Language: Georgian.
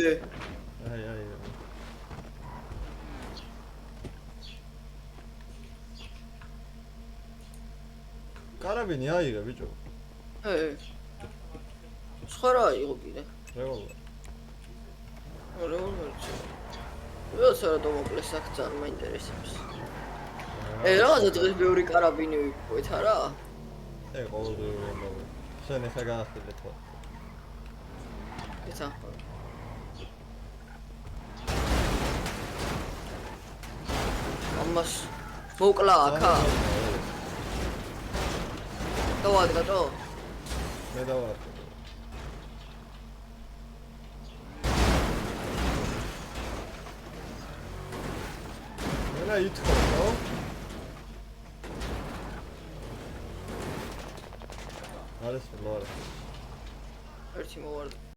აი. კარაბინი აიღე ბიჭო. სხვა რა იყო კიდე? რევოლვერი. რევოლვერი. ვიოცა რა მოკლეს აქ ძალიან მაინტერესებს. რაღაცა დღეს ბევრი კარაბინი ვიპოვეთ არა? ყოველდღიური ამბავი. შენ ახლა გაახდეთ ხო? ეცა. ამას მოკლა აქა. დავადგატო? მე დავადგატე. მენა ითხოვ, ხო? არის რა? ერთი მოვარდა.